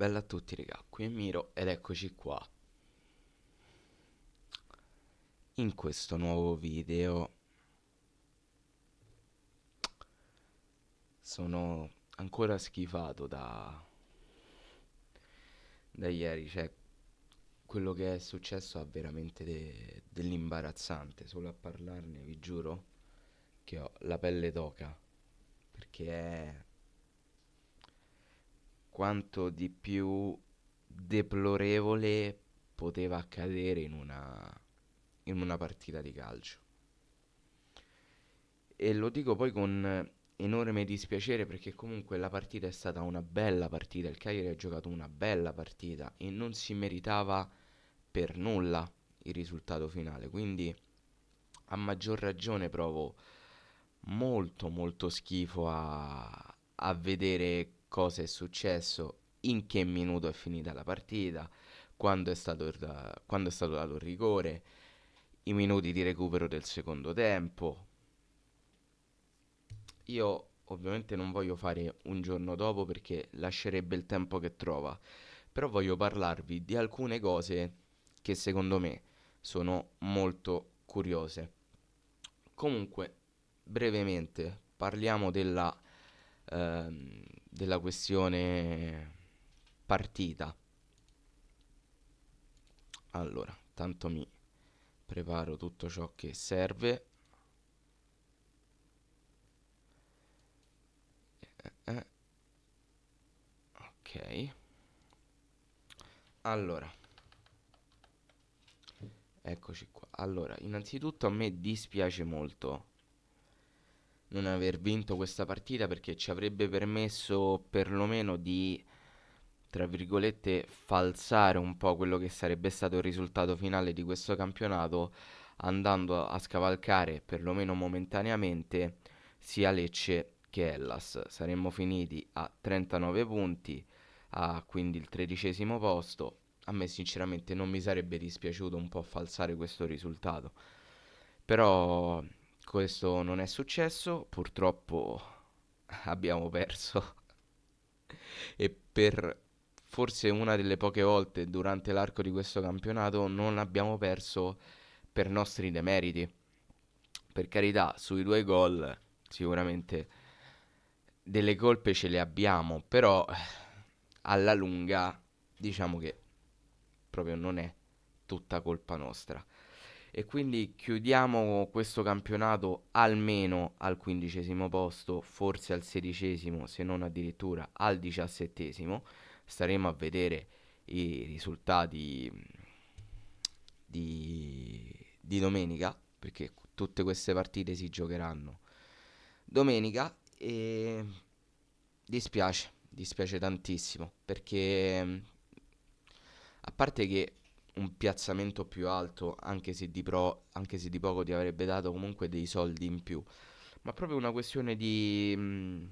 Bella a tutti, raga, qui è Miro ed eccoci qua. In questo nuovo video sono ancora schifato da ieri, cioè quello che è successo ha veramente dell'imbarazzante. Solo a parlarne vi giuro che ho la pelle d'oca, perché è quanto di più deplorevole poteva accadere in una partita di calcio. E lo dico poi con enorme dispiacere perché comunque la partita è stata una bella partita, il Cagliari ha giocato una bella partita e non si meritava per nulla il risultato finale, quindi a maggior ragione provo molto molto schifo a vedere cosa è successo, in che minuto è finita la partita, quando è stato dato il rigore, i minuti di recupero del secondo tempo. Io ovviamente non voglio fare un giorno dopo perché lascerebbe il tempo che trova, però voglio parlarvi di alcune cose che secondo me sono molto curiose. Comunque, brevemente, parliamo della questione partita. Allora, tanto mi preparo tutto ciò che serve. Eh, ok. Allora, eccoci qua. Allora, innanzitutto a me dispiace molto non aver vinto questa partita perché ci avrebbe permesso perlomeno di, tra virgolette, falsare un po' quello che sarebbe stato il risultato finale di questo campionato, andando a scavalcare, perlomeno momentaneamente, sia Lecce che Hellas. Saremmo finiti a 39 punti, a quindi il 13° posto. A me sinceramente non mi sarebbe dispiaciuto un po' falsare questo risultato. Però questo non è successo, purtroppo abbiamo perso e per forse una delle poche volte durante l'arco di questo campionato non abbiamo perso per nostri demeriti. Per carità, sui due gol sicuramente delle colpe ce le abbiamo, però alla lunga diciamo che proprio non è tutta colpa nostra. E quindi chiudiamo questo campionato almeno al 15° posto, forse al 16°, se non addirittura al 17°. Staremo a vedere i risultati di domenica, perché tutte queste partite si giocheranno domenica e dispiace tantissimo, perché a parte che un piazzamento più alto, anche se di poco, ti avrebbe dato comunque dei soldi in più. Ma proprio una questione di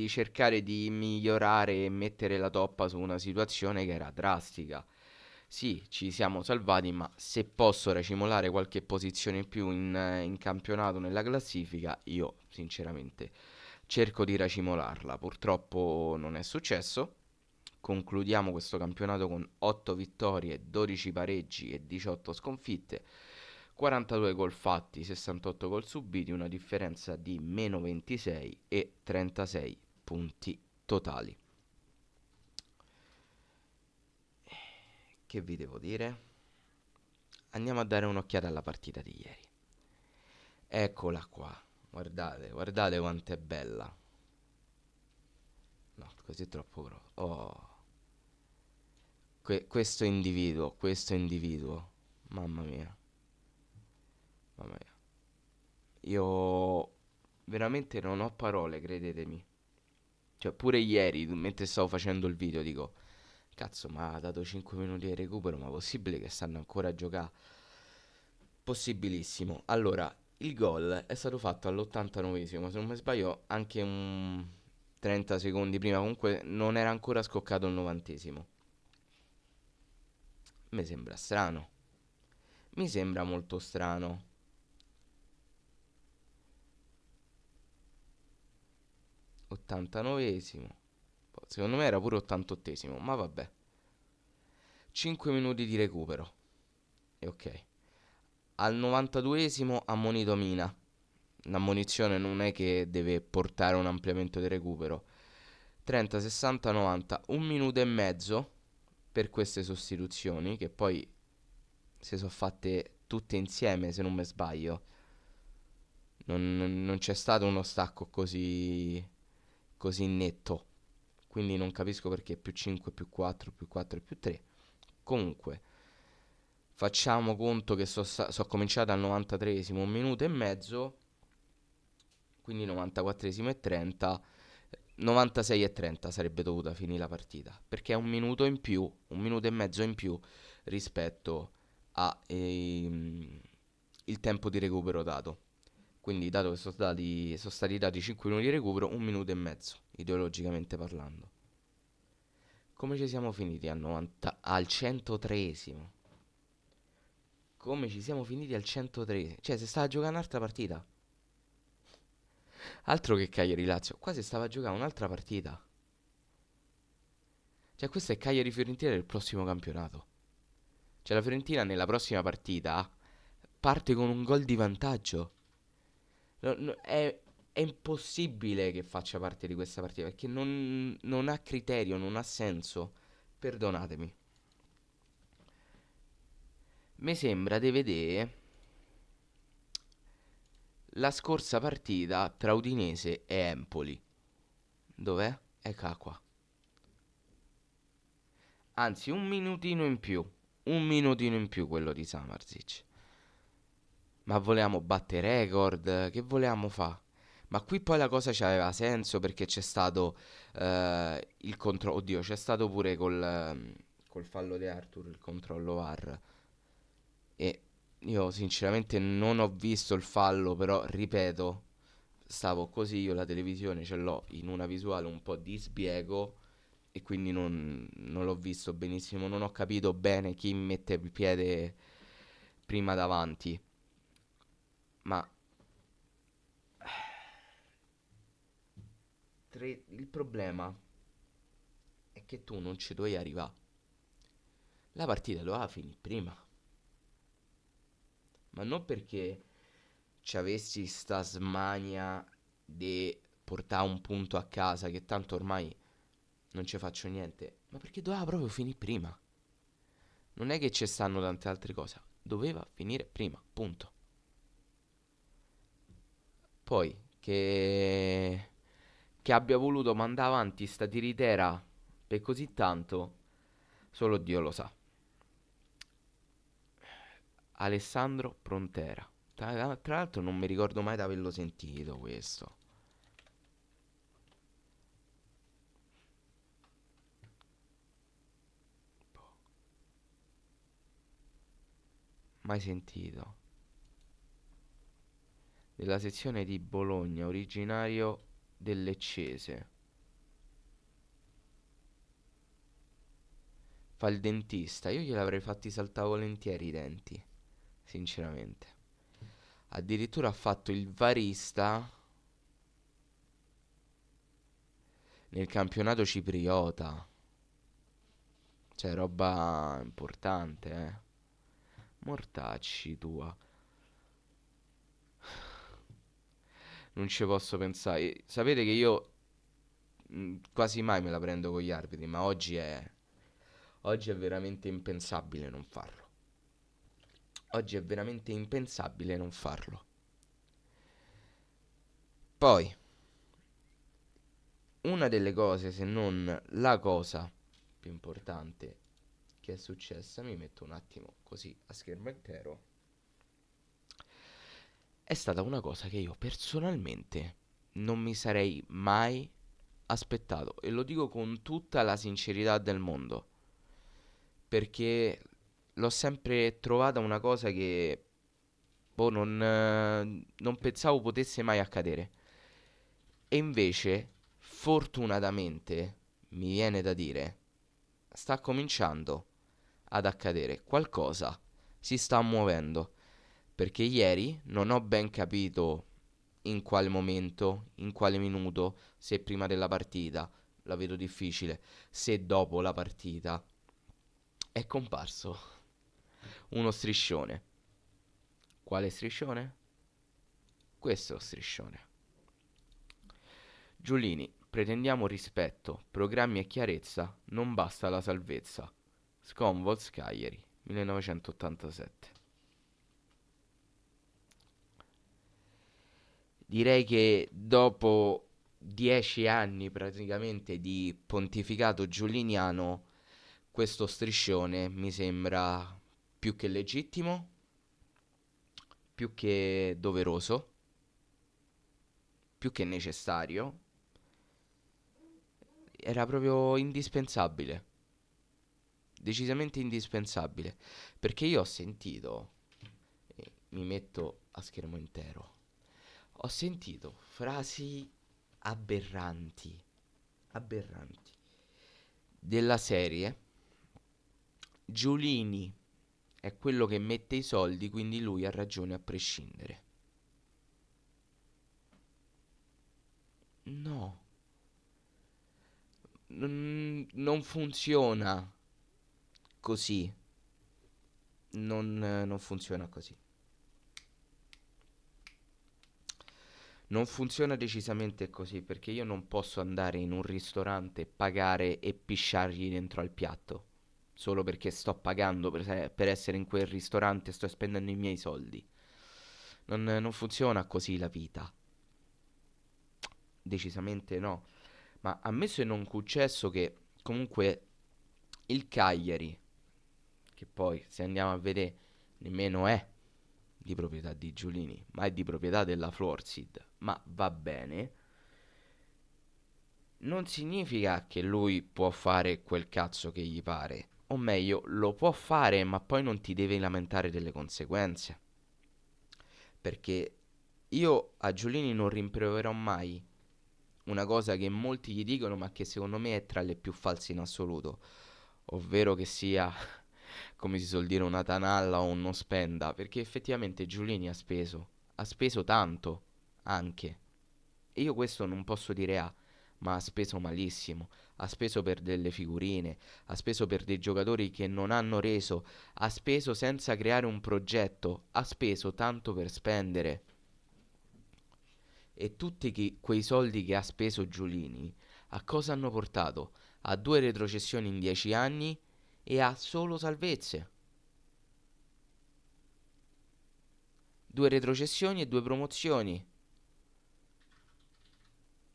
cercare di migliorare e mettere la toppa su una situazione che era drastica. Sì, ci siamo salvati, ma se posso racimolare qualche posizione in più in campionato nella classifica, io sinceramente cerco di racimolarla. Purtroppo non è successo. Concludiamo questo campionato con 8 vittorie, 12 pareggi e 18 sconfitte, 42 gol fatti, 68 gol subiti, una differenza di meno 26 e 36 punti totali. Che vi devo dire? Andiamo a dare un'occhiata alla partita di ieri. Eccola qua. Guardate, guardate quanto è bella. No, così è troppo grosso. Oh, questo individuo. Mamma mia, mamma mia. Io veramente non ho parole, credetemi. Cioè, pure ieri, mentre stavo facendo il video, dico, cazzo, ma ha dato 5 minuti di recupero, ma possibile che stanno ancora a giocare? Possibilissimo. Allora, il gol è stato fatto all'89°, se non mi sbaglio, anche un 30 secondi prima, comunque non era ancora scoccato il 90°. Mi sembra strano. Mi sembra molto strano. 89°. Secondo me era pure 88esimo, ma vabbè. 5 minuti di recupero. E ok. Al 92esimo ammonito Mina. L'ammonizione non è che deve portare a un ampliamento di recupero. 30, 60, 90, un minuto e mezzo per queste sostituzioni, che poi si sono fatte tutte insieme, se non mi sbaglio. Non c'è stato uno stacco così netto. Quindi non capisco perché più 5, più 4, più 4 e più 3. Comunque, facciamo conto che so cominciato al 93esimo, un minuto e mezzo, quindi 94esimo e 30, 96 e 30 sarebbe dovuta finire la partita, perché è un minuto in più, un minuto e mezzo in più rispetto a il tempo di recupero dato. Quindi, dato che sono stati dati 5 minuti di recupero, un minuto e mezzo, ideologicamente parlando. Come ci siamo finiti al 103esimo? Come ci siamo finiti al 103? Cioè, si stava a giocare un'altra partita. Altro che Cagliari-Lazio. Qua si stava a giocare un'altra partita. Cioè, questo è Cagliari-Fiorentina del prossimo campionato. Cioè, la Fiorentina nella prossima partita parte con un gol di vantaggio. È impossibile che faccia parte di questa partita perché non ha criterio, non ha senso. Perdonatemi. Mi sembra di vedere la scorsa partita tra Udinese e Empoli. Dov'è? Eccola qua. Anzi, un minutino in più. Un minutino in più quello di Samardzic. Ma volevamo battere record? Che volevamo fare? Ma qui poi la cosa c'aveva senso perché c'è stato il controllo. Oddio, c'è stato pure col fallo di Arthur il controllo VAR. E io sinceramente non ho visto il fallo, però ripeto, stavo così, io la televisione ce l'ho in una visuale un po' di sbiego e quindi non l'ho visto benissimo, non ho capito bene chi mette il piede prima davanti, ma il problema è che tu non ci dovevi arrivare. La partita doveva finire prima, ma non perché ci avessi sta smania di portare un punto a casa, che tanto ormai non ci faccio niente, ma perché doveva proprio finire prima. Non è che ci stanno tante altre cose, doveva finire prima, punto. Poi che abbia voluto mandare avanti sta tiritera per così tanto, solo Dio lo sa. Alessandro Prontera. Tra l'altro non mi ricordo mai di averlo sentito questo. Mai sentito. Della sezione di Bologna, originario del Leccese. Fa il dentista. Io gliel'avrei fatti saltare volentieri i denti, sinceramente. Addirittura ha fatto il varista nel campionato cipriota. Cioè, roba importante, eh. Mortacci tua. Non ci posso pensare. Sapete che io quasi mai me la prendo con gli arbitri, ma oggi è veramente impensabile non farlo. Oggi è veramente impensabile non farlo. Poi, una delle cose, se non la cosa più importante che è successa, mi metto un attimo così a schermo intero, è stata una cosa che io personalmente non mi sarei mai aspettato e lo dico con tutta la sincerità del mondo, perché l'ho sempre trovata una cosa che boh, non pensavo potesse mai accadere. E invece, fortunatamente, mi viene da dire, sta cominciando ad accadere qualcosa, si sta muovendo. Perché ieri non ho ben capito in quale momento, in quale minuto, se prima della partita, la vedo difficile, se dopo la partita è comparso uno striscione. Quale striscione? Questo è lo striscione. Giulini, pretendiamo rispetto, programmi e chiarezza, non basta la salvezza. Sconvolz Cagliari, 1987. Direi che dopo 10 anni praticamente di pontificato giuliniano, questo striscione mi sembra più che legittimo, più che doveroso, più che necessario. Era proprio indispensabile, decisamente indispensabile, perché io ho sentito, mi metto a schermo intero, ho sentito frasi aberranti, aberranti, della serie Giulini è quello che mette i soldi, quindi lui ha ragione a prescindere. No, non funziona così, non funziona così. Non funziona decisamente così, perché io non posso andare in un ristorante, pagare e pisciargli dentro al piatto. Solo perché sto pagando per essere in quel ristorante, sto spendendo i miei soldi. Non funziona così la vita. Decisamente no. Ma ammesso e non concesso che comunque il Cagliari, che poi se andiamo a vedere nemmeno è di proprietà di Giulini, ma è di proprietà della Florsid, ma va bene, non significa che lui può fare quel cazzo che gli pare. O meglio, lo può fare, ma poi non ti devi lamentare delle conseguenze. Perché io a Giulini non rimproverò mai una cosa che molti gli dicono, ma che secondo me è tra le più false in assoluto. Ovvero che sia, come si suol dire, una tanalla o un non spenda. Perché effettivamente Giulini ha speso tanto anche. E io questo non posso dire ma ha speso malissimo. Ha speso per delle figurine, ha speso per dei giocatori che non hanno reso, ha speso senza creare un progetto, ha speso tanto per spendere. E tutti quei soldi che ha speso Giulini, a cosa hanno portato? A 2 retrocessioni in 10 anni e a solo salvezze. 2 retrocessioni e 2 promozioni.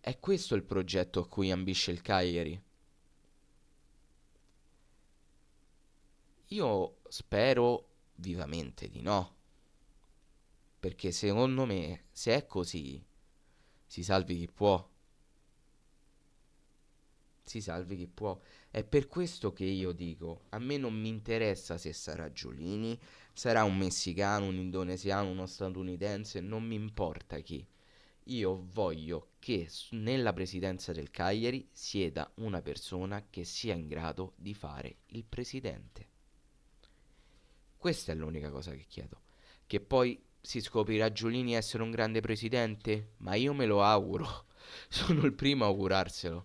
È questo il progetto a cui ambisce il Cagliari. Io spero vivamente di no, perché secondo me se è così si salvi chi può, si salvi chi può. È per questo che io dico, a me non mi interessa se sarà Giulini, sarà un messicano, un indonesiano, uno statunitense, non mi importa chi. Io voglio che nella presidenza del Cagliari sieda una persona che sia in grado di fare il presidente. Questa è l'unica cosa che chiedo. Che poi si scoprirà Giulini essere un grande presidente? Ma io me lo auguro. Sono il primo a augurarselo.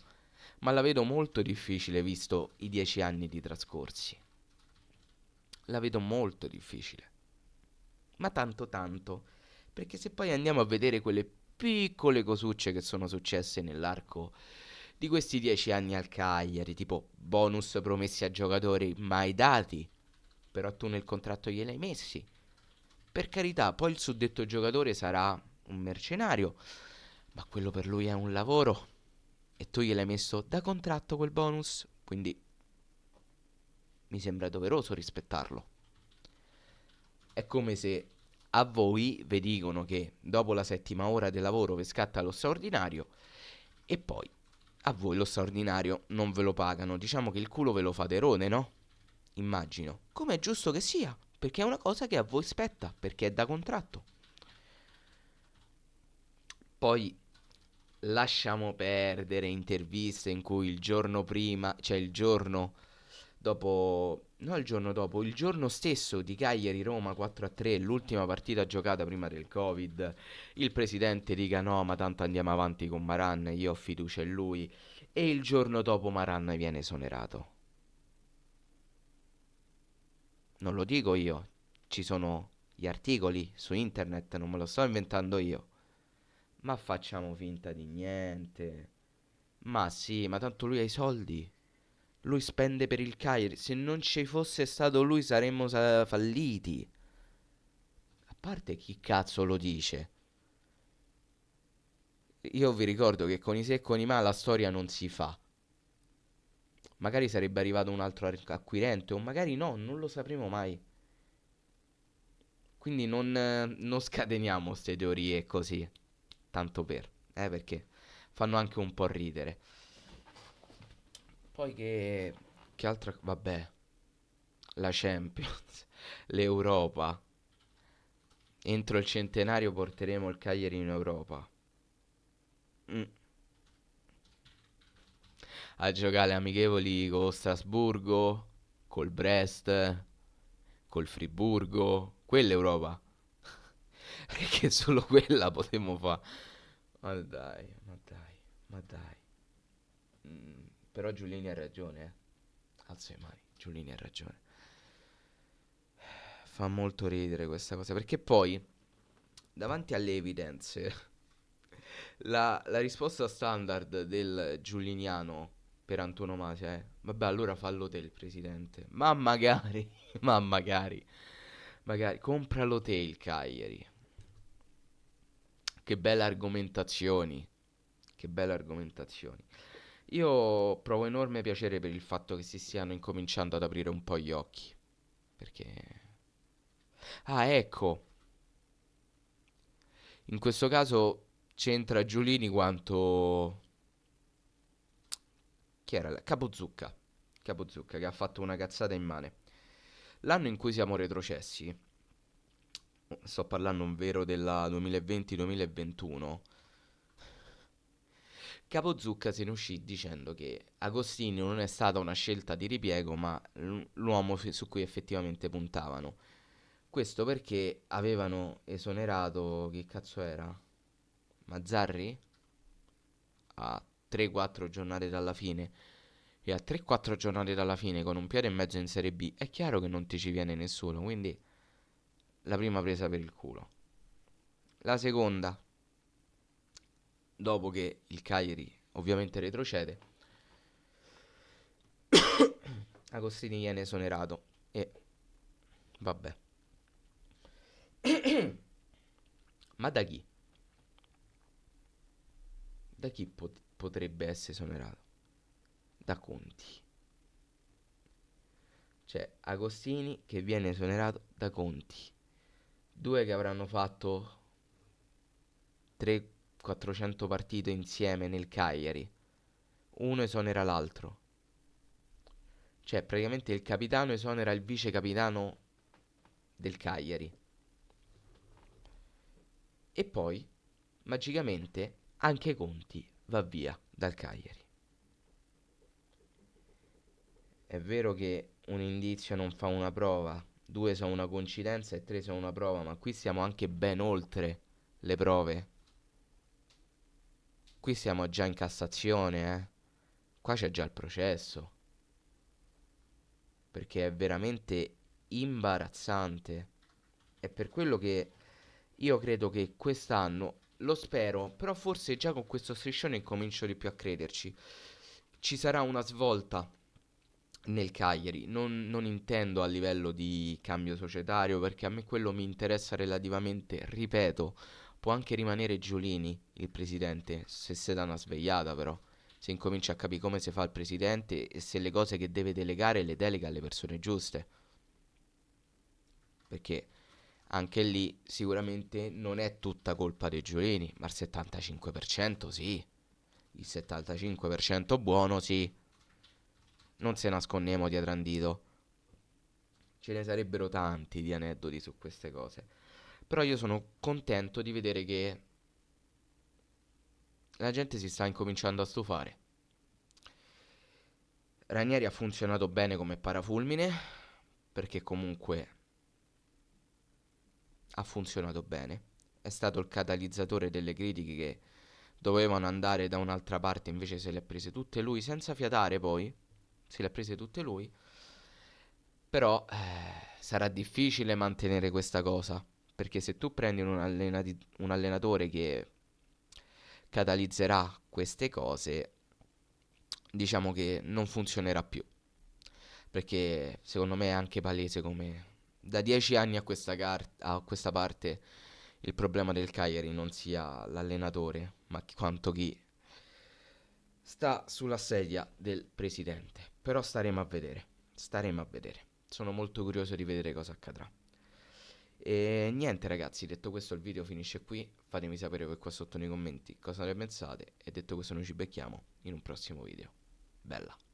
Ma la vedo molto difficile visto i 10 anni di trascorsi. La vedo molto difficile. Ma tanto tanto. Perché se poi andiamo a vedere quelle piccole cosucce che sono successe nell'arco di questi 10 anni al Cagliari, tipo bonus promessi a giocatori mai dati, però tu nel contratto gliel'hai messi. Per carità, poi il suddetto giocatore sarà un mercenario, ma quello per lui è un lavoro e tu gliel'hai messo da contratto quel bonus, quindi mi sembra doveroso rispettarlo. È come se a voi vi dicono che dopo la 7ª ora del lavoro vi scatta lo straordinario e poi a voi lo straordinario non ve lo pagano. Diciamo che il culo ve lo fate rone, no? Immagino. Come è giusto che sia, perché è una cosa che a voi spetta, perché è da contratto. Poi lasciamo perdere interviste in cui il giorno prima, cioè il giorno dopo, no il giorno dopo, il giorno stesso di Cagliari-Roma 4-3, l'ultima partita giocata prima del Covid, il presidente dica no, ma tanto andiamo avanti con Maran, io ho fiducia in lui e il giorno dopo Maran viene esonerato. Non lo dico io, ci sono gli articoli su internet, non me lo sto inventando io. Ma facciamo finta di niente. Ma sì, ma tanto lui ha i soldi. Lui spende per il Cagliari. Se non ci fosse stato lui saremmo falliti. A parte chi cazzo lo dice. Io vi ricordo che con i se e con i ma la storia non si fa. Magari sarebbe arrivato un altro acquirente o magari no, non lo sapremo mai. Quindi non scateniamo queste teorie così. Tanto per. Perché fanno anche un po' ridere. Poi che altra. Vabbè, la Champions, l'Europa. Entro il centenario porteremo il Cagliari in Europa. Mm. A giocare amichevoli con Strasburgo, col Brest, col Friburgo. Quella è Europa. Perché solo quella potremmo fare. Ma dai, ma dai, ma dai. Però Giulini ha ragione, eh. Alzo le mani, Giulini ha ragione. Fa molto ridere questa cosa. Perché poi, davanti alle evidenze, la risposta standard del giulianiano per antonomasia è: vabbè, allora fallo te il presidente. Ma magari, ma magari, magari, compralo te il Cagliari. Che belle argomentazioni, che belle argomentazioni. Io provo enorme piacere per il fatto che si stiano incominciando ad aprire un po' gli occhi. Perché. Ah, ecco, in questo caso c'entra Giulini quanto. Chi era? Capozucca. Capozucca che ha fatto una cazzata immane. L'anno in cui siamo retrocessi, sto parlando un vero della 2020-2021, Capozucca se ne uscì dicendo che Agostini non è stata una scelta di ripiego, ma l'uomo su cui effettivamente puntavano. Questo perché avevano esonerato, che cazzo era? Mazzarri? A 3-4 giornate dalla fine. E a 3-4 giornate dalla fine, con un piede e mezzo in Serie B, è chiaro che non ti ci viene nessuno. Quindi la prima presa per il culo. La seconda, dopo che il Cagliari ovviamente retrocede, Agostini viene esonerato. E vabbè. Ma da chi? Da chi potrebbe essere esonerato? Da Conti. Cioè, Agostini che viene esonerato da Conti. Due che avranno fatto 300-400 partite insieme nel Cagliari. Uno esonera l'altro. Cioè, praticamente il capitano esonera il vice capitano del Cagliari. E poi, magicamente, anche Conti va via dal Cagliari. È vero che un indizio non fa una prova, due sono una coincidenza e tre sono una prova, ma qui siamo anche ben oltre le prove. Qui siamo già in Cassazione, eh. Qua c'è già il processo. Perché è veramente imbarazzante. È per quello che io credo che quest'anno, lo spero, però forse già con questo striscione incomincio di più a crederci. Ci sarà una svolta nel Cagliari. Non intendo a livello di cambio societario, perché a me quello mi interessa relativamente, ripeto, può anche rimanere Giulini, il presidente, se si dà una svegliata però. Se incomincia a capire come si fa il presidente e se le cose che deve delegare le delega alle persone giuste. Perché anche lì sicuramente non è tutta colpa dei Giulini, ma il 75% sì. Il 75% buono sì. Non se nascondiamo dietro un dito. Ce ne sarebbero tanti di aneddoti su queste cose. Però io sono contento di vedere che la gente si sta incominciando a stufare. Ranieri ha funzionato bene come parafulmine, perché comunque ha funzionato bene. È stato il catalizzatore delle critiche che dovevano andare da un'altra parte, invece se le ha prese tutte lui senza fiatare poi, se le ha prese tutte lui, però sarà difficile mantenere questa cosa, perché se tu prendi un allenatore che catalizzerà queste cose, diciamo che non funzionerà più, perché secondo me è anche palese come da 10 anni a questa parte il problema del Cagliari non sia l'allenatore, ma quanto chi sta sulla sedia del presidente. Però staremo a vedere, staremo a vedere. Sono molto curioso di vedere cosa accadrà. E niente ragazzi, detto questo il video finisce qui, fatemi sapere poi qua sotto nei commenti cosa ne pensate e detto questo noi ci becchiamo in un prossimo video. Bella.